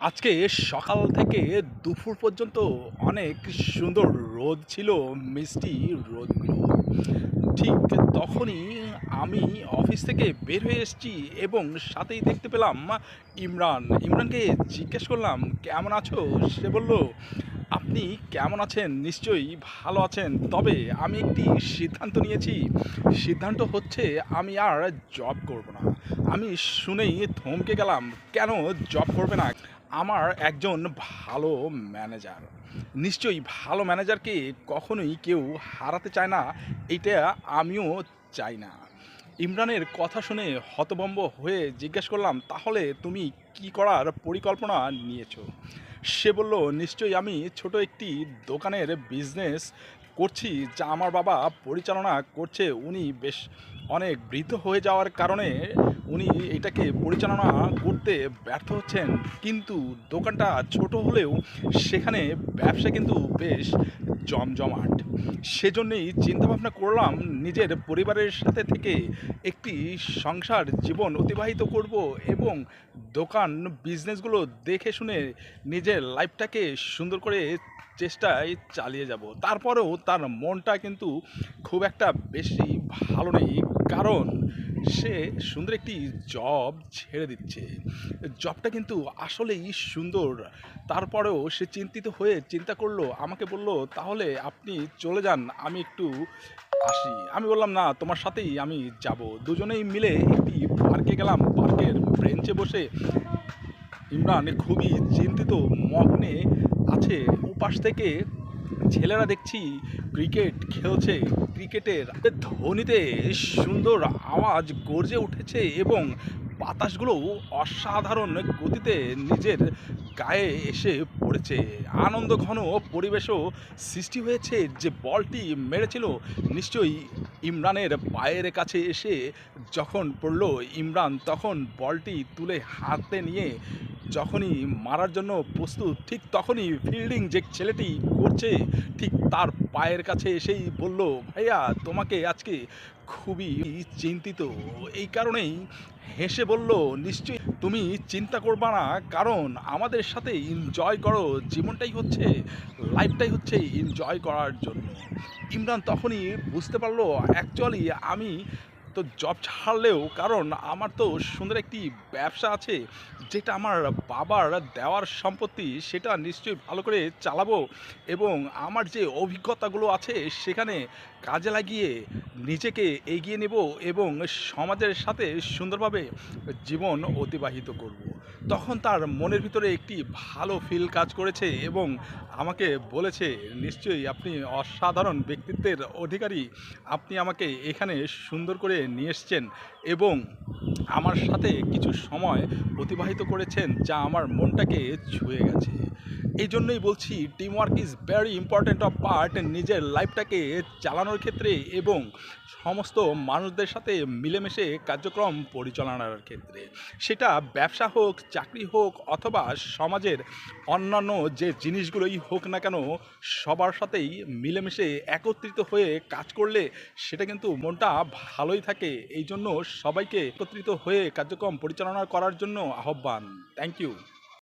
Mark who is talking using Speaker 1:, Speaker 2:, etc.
Speaker 1: আজকে সকাল থেকে দুপুর পর্যন্ত অনেক সুন্দর রোদ ছিল, মিষ্টি রোদগুলো। ঠিক তখনই আমি অফিস থেকে বের হয়ে এসেছি এবং সাথেই দেখতে পেলাম ইমরানকে জিজ্ঞেস করলাম, কেমন আছো? সে বলল, আপনি কেমন আছেন? নিশ্চয়ই ভালো আছেন। তবে আমি একটি সিদ্ধান্ত নিয়েছি। সিদ্ধান্ত হচ্ছে আমি আর জব করব না। আমি শুনেই থমকে গেলাম। কেন জব করবে না? আমার একজন ভালো ম্যানেজার। নিশ্চয়ই ভালো ম্যানেজারকে কখনোই কেউ হারাতে চায় না, এটা আমিও চাই না। ইমরানের কথা শুনে হতভম্ব হয়ে জিজ্ঞেস করলাম, তাহলে তুমি কি করার পরিকল্পনা নিয়েছো? সে বলল, নিশ্চয়ই আমি ছোট একটি দোকানের বিজনেস করছি, যা আমার বাবা পরিচালনা করছে। উনি বেশ অনেক বৃদ্ধ হয়ে যাওয়ার কারণে উনি এটাকে পরিচালনা করতে ব্যর্থ হচ্ছেন। কিন্তু দোকানটা ছোট হলেও সেখানে ব্যবসা কিন্তু বেশ জমজমাট। সেজন্যই চিন্তাভাবনা করলাম নিজের পরিবারের সাথে থেকে একটি সংসার জীবন অতিবাহিত করব এবং দোকান বিজনেসগুলো দেখে শুনে নিজের লাইফটাকে সুন্দর করে চেষ্টায় চালিয়ে যাব। তারপরেও তার মনটা কিন্তু খুব একটা বেশি ভালো নেই, কারণ সে সুন্দর একটি জব ছেড়ে দিচ্ছে। জবটা কিন্তু আসলেই সুন্দর। তারপরেও সে চিন্তিত হয়ে চিন্তা করলো, আমাকে বলল, তাহলে আপনি চলে যান, আমি একটু আসি। আমি বললাম, না, তোমার সাথেই আমি যাব। দুজনেই মিলে একটি পার্কে গেলাম। পার্কের বেঞ্চে বসে ইমরান খুবই চিন্তিত মগ্নে আছে। ওপাশ থেকে ছেলেরা দেখছি ক্রিকেট খেলছে। ক্রিকেটের ধ্বনিতে সুন্দর আওয়াজ গর্জে উঠেছে এবং বাতাসগুলো অসাধারণ গতিতে নিজের গায়ে এসে পড়েছে। আনন্দঘন পরিবেশও সৃষ্টি হয়েছে। যে বলটি মেরেছিল নিশ্চয়ই ইমরানের পায়ের কাছে এসে যখন পড়ল, ইমরান তখন বলটি তুলে হাতে নিয়ে যখনই মারার জন্য প্রস্তুত, ঠিক তখনই ফিল্ডিং যে ছেলেটি করছে ঠিক তার পায়ের কাছে এসেই বলল, ভাইয়া, তোমাকে আজকে খুবই চিন্তিত। এই কারণেই হেসে বলল, নিশ্চয়ই তুমি চিন্তা করবা না, কারণ আমাদের সাথে এনজয় করো। জীবনটাই হচ্ছে, লাইফটাই হচ্ছে এনজয় করার জন্য। ইমরান তখনই বুঝতে পারলো, অ্যাকচুয়ালি আমি তো জব ছাড়লেও, কারণ আমার তো সুন্দর একটি ব্যবসা আছে, যেটা আমার বাবার দেওয়ার সম্পত্তি, সেটা নিশ্চয়ই ভালো করে চালাবো এবং আমার যে অভিজ্ঞতাগুলো আছে সেখানে কাজে লাগিয়ে নিজেকে এগিয়ে নেব এবং সমাজের সাথে সুন্দরভাবে জীবন অতিবাহিত করব। তখন তার মনের ভিতরে একটি ভালো ফিল কাজ করেছে এবং আমাকে বলেছে, নিশ্চয়ই আপনি অসাধারণ ব্যক্তিত্বের অধিকারী। আপনি আমাকে এখানে সুন্দর করে নিয়ে এসছেন এবং আমার সাথে কিছু সময় অতিবাহিত করেছেন, যা আমার মনটাকে ছুঁয়ে গেছে। এই জন্যই বলছি, teamwork is very important of part নিজের লাইফটাকে চালানোর ক্ষেত্রে এবং সমস্ত মানুষদের সাথে মিলেমিশে কার্যক্রম পরিচালনার ক্ষেত্রে। সেটা ব্যবসা হোক, চাকরি হোক, অথবা সমাজের অন্যান্য যে জিনিসগুলোই হোক না কেন, সবার সাথেই মিলেমিশে একত্রিত হয়ে কাজ করলে সেটা কিন্তু মনটা ভালোই থাকে। এই জন্য সবাইকে একত্রিত হয়ে কার্যক্রম পরিচালনা করার জন্য আহ্বান। Thank you.